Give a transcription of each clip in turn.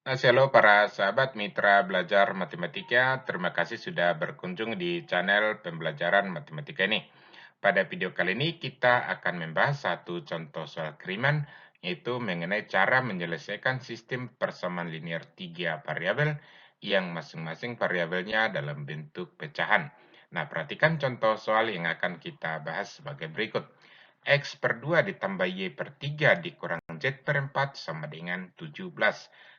Halo para sahabat mitra belajar matematika, terima kasih sudah berkunjung di channel pembelajaran matematika ini. Pada video kali ini kita akan membahas satu contoh soal kiriman, yaitu mengenai cara menyelesaikan sistem persamaan linear tiga variabel yang masing-masing variabelnya dalam bentuk pecahan. Nah, perhatikan contoh soal yang akan kita bahas sebagai berikut. X per 2 ditambah Y per 3 dikurang Z per 4 sama dengan 17.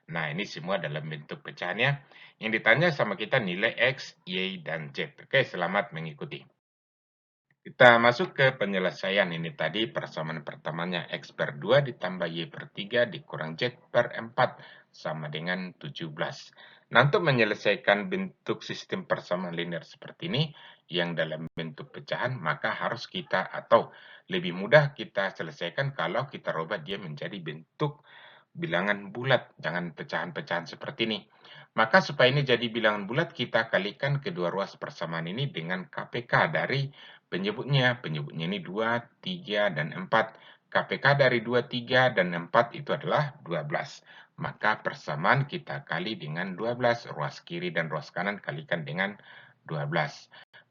Nah, ini semua dalam bentuk pecahannya. Yang ditanya sama kita nilai X, Y, dan Z. Oke, selamat mengikuti. Kita masuk ke penyelesaian ini tadi persamaan pertamanya X per 2 ditambah Y per 3 dikurang Z per 4 sama dengan 17. Nah, untuk menyelesaikan bentuk sistem persamaan linear seperti ini yang dalam bentuk pecahan, maka harus kita atau lebih mudah kita selesaikan kalau kita rubah dia menjadi bentuk bilangan bulat, jangan pecahan-pecahan seperti ini. Maka supaya ini jadi bilangan bulat, kita kalikan kedua ruas persamaan ini dengan KPK dari penyebutnya. Penyebutnya ini 2, 3, dan 4. KPK dari 2, 3, dan 4 itu adalah 12. Maka persamaan kita kali dengan 12, ruas kiri dan ruas kanan kalikan dengan 12.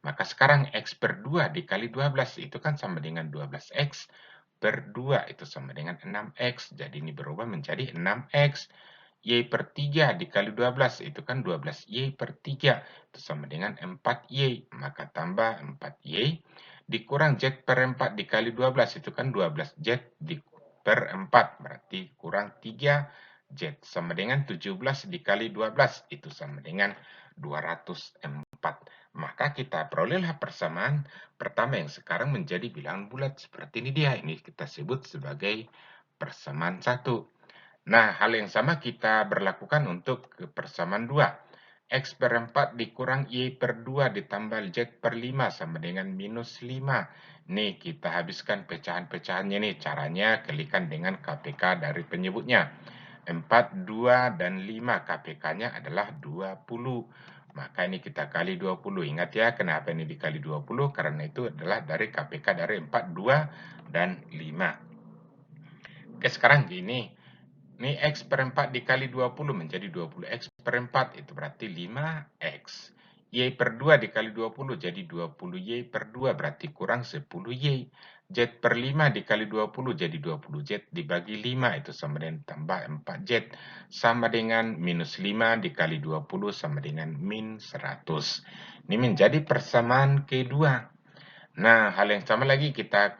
Maka sekarang X per 2 dikali 12 itu kan sama dengan 12X per 2 itu sama dengan 6X. Jadi ini berubah menjadi 6X. Y per 3 dikali 12 itu kan 12Y per 3 itu sama dengan 4Y. Maka tambah 4Y dikurang Z per 4 dikali 12 itu kan 12Z per 4 berarti kurang 3Z sama dengan 17 dikali 12 itu sama dengan 204. Maka kita perolehlah persamaan pertama yang sekarang menjadi bilangan bulat. Seperti ini dia, ini kita sebut sebagai persamaan 1. Nah, hal yang sama kita berlakukan untuk persamaan 2. X per 4 dikurang Y per 2 ditambah Z per 5 sama dengan minus 5. Nih, kita habiskan pecahan-pecahannya nih. Caranya kalikan dengan KPK dari penyebutnya. 4, 2, dan 5. KPK-nya adalah 20. Maka ini kita kali 20. Ingat ya, kenapa ini dikali 20? Karena itu adalah dari KPK dari 4, 2, dan 5. Oke, sekarang gini. Ini X per 4 dikali 20 menjadi 20X per 4. Itu berarti 5X. Y per 2 dikali 20 jadi 20Y per 2. Berarti kurang 10Y. Z per 5 dikali 20 jadi 20Z dibagi 5. Itu sama dengan tambah 4Z. Sama dengan minus 5 dikali 20 sama dengan min 100. Ini menjadi persamaan kedua. Nah, hal yang sama lagi kita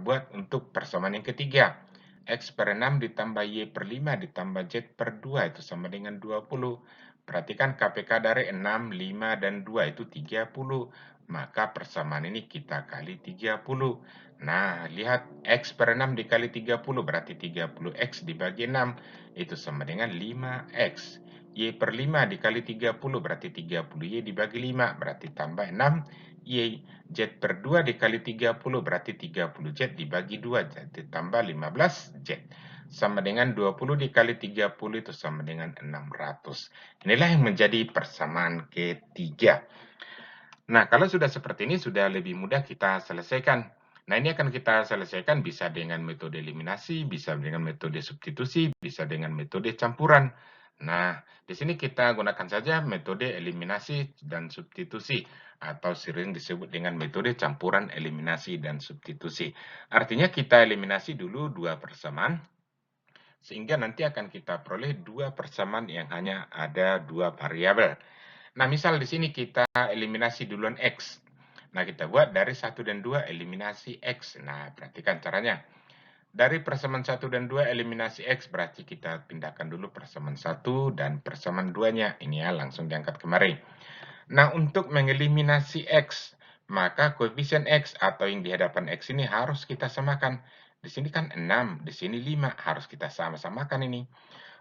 buat untuk persamaan yang ketiga. X per 6 ditambah Y per 5 ditambah Z per 2 itu sama dengan 20. Perhatikan KPK dari 6, 5, dan 2 itu 30. Maka persamaan ini kita kali 30. Nah, lihat X per 6 dikali 30 berarti 30X dibagi 6 itu sama dengan 5X. Y per 5 dikali 30 berarti 30Y dibagi 5 berarti tambah 6Y. Z per 2 dikali 30 berarti 30Z dibagi 2 jadi tambah 15Z. Sama dengan 20 dikali 30 itu sama dengan 600. Inilah yang menjadi persamaan ketiga. Nah, kalau sudah seperti ini sudah lebih mudah kita selesaikan. Nah, ini akan kita selesaikan bisa dengan metode eliminasi, bisa dengan metode substitusi, bisa dengan metode campuran. Nah, di sini kita gunakan saja metode eliminasi dan substitusi atau sering disebut dengan metode campuran eliminasi dan substitusi. Artinya kita eliminasi dulu dua persamaan sehingga nanti akan kita peroleh dua persamaan yang hanya ada dua variabel. Nah, misal di sini kita eliminasi duluan X. Nah, kita buat dari 1 dan 2 eliminasi X. Nah, perhatikan caranya. Dari persamaan 1 dan 2 eliminasi X berarti kita pindahkan dulu persamaan 1 dan persamaan 2-nya. Ini ya, langsung diangkat kemari. Nah, untuk mengeliminasi X, maka koefisien X atau yang di hadapan X ini harus kita samakan. Di sini kan 6, di sini 5. Harus kita sama-samakan ini.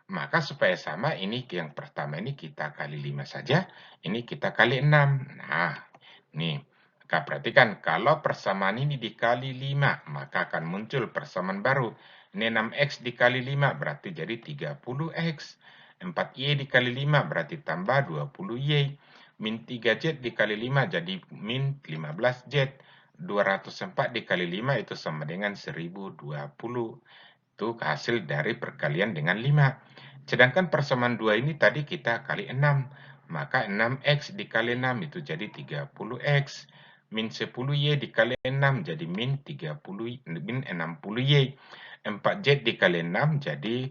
Maka supaya sama, ini yang pertama ini kita kali 5 saja, ini kita kali 6. Nah, nih, maka perhatikan, kalau persamaan ini dikali 5, maka akan muncul persamaan baru. Ini 6X dikali 5, berarti jadi 30X. 4Y dikali 5, berarti tambah 20Y. Min 3Z dikali 5, jadi min 15Z. 204 dikali 5 itu sama dengan 1020. Itu hasil dari perkalian dengan 5. Sedangkan persamaan 2 ini tadi kita kali 6. Maka 6x dikali 6 itu jadi 30x. Min 10y dikali 6 jadi min 60y. 4z dikali 6 jadi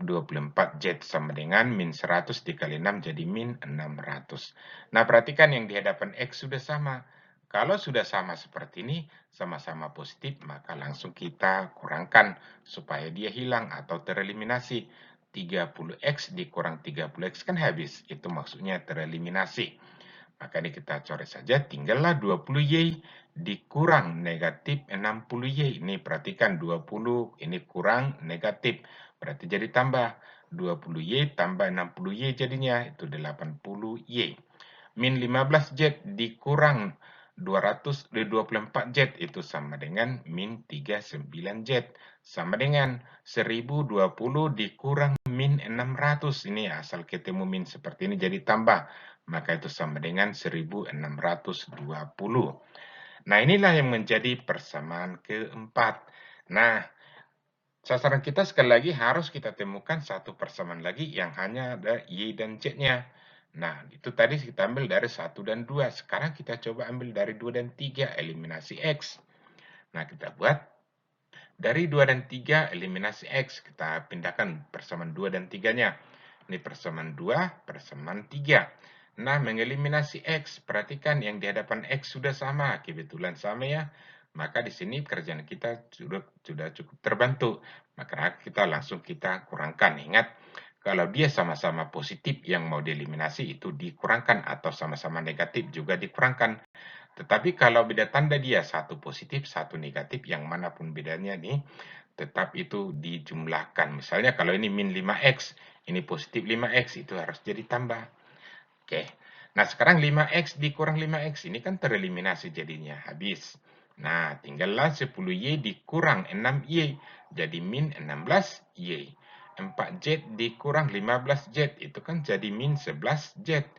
24z sama dengan min 100 dikali 6 jadi min 600. Nah, perhatikan yang di hadapan X sudah sama. Kalau sudah sama seperti ini, sama-sama positif, maka langsung kita kurangkan supaya dia hilang atau tereliminasi. 30x dikurang 30x kan habis. Itu maksudnya tereliminasi. Maka ini kita coret saja, tinggallah 20y dikurang negatif 60y. Ini perhatikan 20, ini kurang negatif. Berarti jadi tambah 20y tambah 60y jadinya itu 80y. Min 15z dikurang 224z itu sama dengan min 39z. Sama dengan 1020 dikurang min 600. Ini asal ketemu min seperti ini jadi tambah. Maka itu sama dengan 1620. Nah, inilah yang menjadi persamaan keempat. Nah, sasaran kita sekali lagi harus kita temukan satu persamaan lagi yang hanya ada Y dan Z-nya. Nah, itu tadi kita ambil dari 1 dan 2. Sekarang kita coba ambil dari 2 dan 3, eliminasi X. Nah, kita buat dari 2 dan 3, eliminasi X. Kita pindahkan persamaan 2 dan 3-nya. Ini persamaan 2, persamaan 3. Nah, mengeliminasi X, perhatikan yang di hadapan X sudah sama. Kebetulan sama ya. Maka di sini kerjaan kita sudah cukup terbantu. Maka kita langsung kita kurangkan. Ingat, kalau dia sama-sama positif yang mau dieliminasi itu dikurangkan atau sama-sama negatif juga dikurangkan. Tetapi kalau beda tanda dia satu positif, satu negatif, yang manapun bedanya nih, tetap itu dijumlahkan. Misalnya kalau ini min 5x, ini positif 5x, itu harus jadi tambah. Oke, nah sekarang 5x dikurang 5x, ini kan tereliminasi jadinya, habis. Nah, tinggallah 10y dikurang 6y, jadi min 16y. 4z dikurang 15z, itu kan jadi min 11z.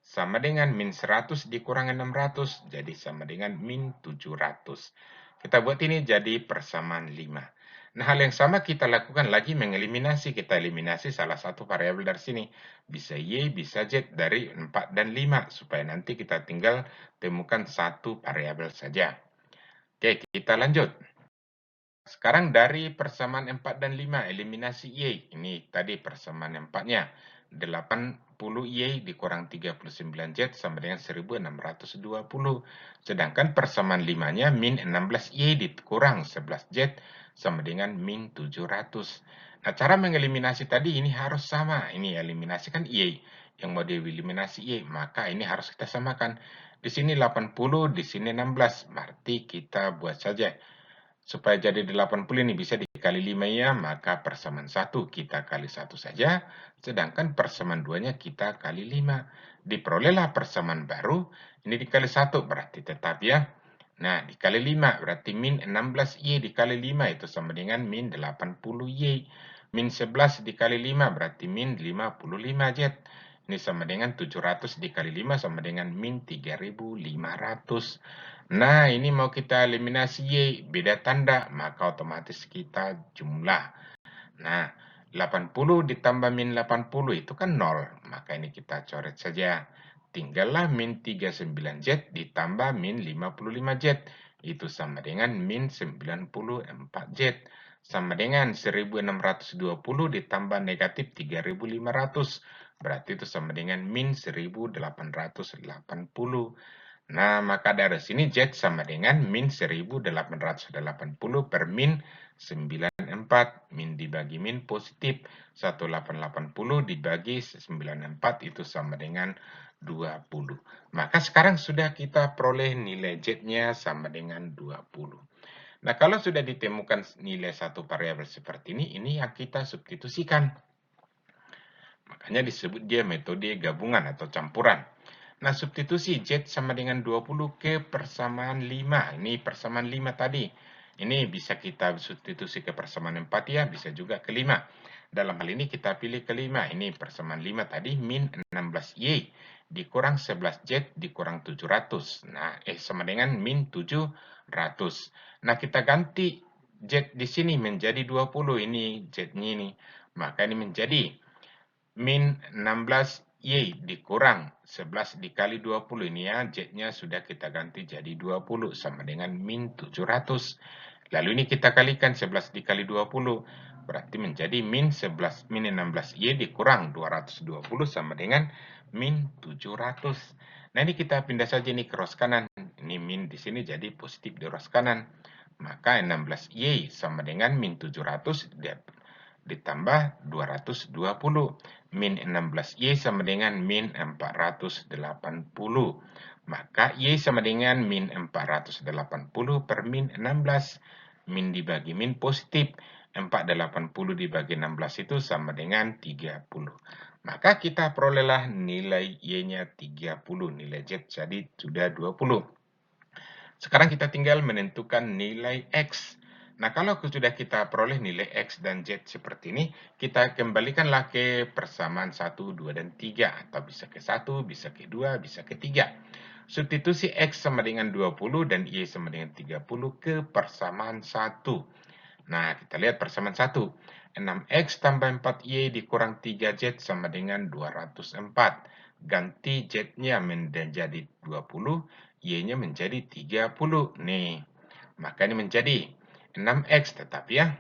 Sama dengan min 100 dikurang 600, jadi sama dengan min 700. Kita buat ini jadi persamaan 5. Nah, hal yang sama kita lakukan lagi mengeliminasi. Kita eliminasi salah satu variabel dari sini. Bisa Y, bisa Z dari 4 dan 5. Supaya nanti kita tinggal temukan satu variabel saja. Oke, kita lanjut. Sekarang dari persamaan 4 dan 5, eliminasi Y. Ini tadi persamaan 4-nya. 80Y dikurang 39Z sama dengan 1620. Sedangkan persamaan 5-nya min 16Y dikurang 11Z sama dengan min 700. Nah, cara mengeliminasi tadi ini harus sama. Ini eliminasi kan Y. Yang mau dieliminasi Y, maka ini harus kita samakan. Di sini 80, di sini 16. Berarti kita buat saja. Supaya jadi 80 ini bisa dikali 5 ya, maka persamaan 1 kita kali 1 saja, sedangkan persamaan 2-nya kita kali 5. Diperolehlah persamaan baru, ini dikali 1 berarti tetap ya. Nah, dikali 5 berarti min 16Y dikali 5 itu sama dengan min 80Y. Min 11 dikali 5 berarti min 55Z. Ini sama dengan 700 dikali 5 sama dengan min 3500. Nah, ini mau kita eliminasi Y, beda tanda, maka otomatis kita jumlah. Nah, 80 ditambah min 80 itu kan 0, maka ini kita coret saja. Tinggallah min 39Z ditambah min 55Z, itu sama dengan min 94Z. Sama dengan 1620 ditambah negatif 3500, berarti itu sama dengan min 1880. Nah, maka dari sini Z sama dengan min 1880 per min 94. Min dibagi min positif. 1880 dibagi 94 itu sama dengan 20. Maka sekarang sudah kita peroleh nilai Z-nya sama dengan 20. Nah, kalau sudah ditemukan nilai satu variabel seperti ini yang kita substitusikan. Makanya disebut dia metode gabungan atau campuran. Nah, substitusi Z sama dengan 20 ke persamaan 5. Ini persamaan 5 tadi. Ini bisa kita substitusi ke persamaan 4 ya, bisa juga ke 5. Dalam hal ini kita pilih ke 5. Ini persamaan 5 tadi, min 16Y dikurang 11Z dikurang 700. Nah, sama dengan min 700. Nah, kita ganti Z di sini menjadi 20. Ini Z-nya ini. Maka ini menjadi min 16Y dikurang 11 dikali 20. Ini ya, Z-nya sudah kita ganti jadi 20 sama dengan min 700. Lalu ini kita kalikan 11 dikali 20. Berarti menjadi min 16Y dikurang 220 sama dengan min 700. Nah, ini kita pindah saja nih ke ros kanan. Ini min di sini jadi positif di ros kanan. Maka 16Y sama dengan min 700 ditambah 220. Min 16Y sama dengan min 480. Maka Y sama dengan min 480 per min 16. Min dibagi min positif. 480 dibagi 16 itu sama dengan 30. Maka kita perolehlah nilai Y-nya 30. Nilai Z jadi sudah 20. Sekarang kita tinggal menentukan nilai X. Nah, kalau sudah kita peroleh nilai X dan Z seperti ini, kita kembalikanlah ke persamaan 1, 2, dan 3. Atau bisa ke 1, bisa ke 2, bisa ke 3. Substitusi X sama dengan 20 dan Y sama dengan 30 ke persamaan 1. Nah, kita lihat persamaan 1. 6X tambah 4Y dikurang 3Z sama dengan 204. Ganti Z-nya menjadi 20, Y-nya menjadi 30. Nih, maka ini menjadi 6X tetap ya.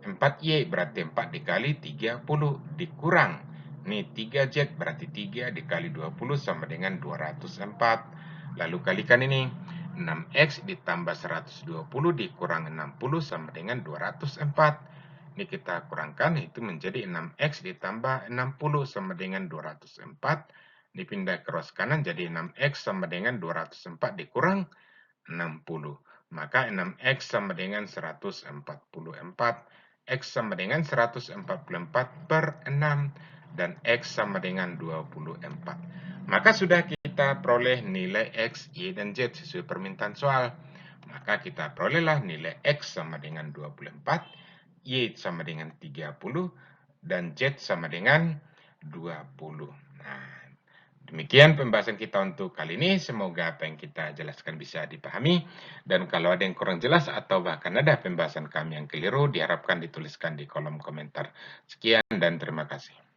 4Y berarti 4 dikali 30 dikurang. Nih 3Z berarti 3 dikali 20 sama dengan 204. Lalu kalikan ini. 6X ditambah 120 dikurang 60 sama dengan 204. Ini kita kurangkan, itu menjadi 6X ditambah 60 sama dengan 204. Dipindah ke ros kanan jadi 6X sama dengan 204 dikurang 60. Maka 6X sama dengan 144. X sama dengan 144 per 6. Dan X sama dengan 24. Maka sudah kita peroleh nilai X, Y, dan Z sesuai permintaan soal. Maka kita perolehlah nilai X sama dengan 24, Y sama dengan 30, dan Z sama dengan 20. Nah, demikian pembahasan kita untuk kali ini. Semoga apa yang kita jelaskan bisa dipahami. Dan kalau ada yang kurang jelas atau bahkan ada pembahasan kami yang keliru, diharapkan dituliskan di kolom komentar. Sekian dan terima kasih.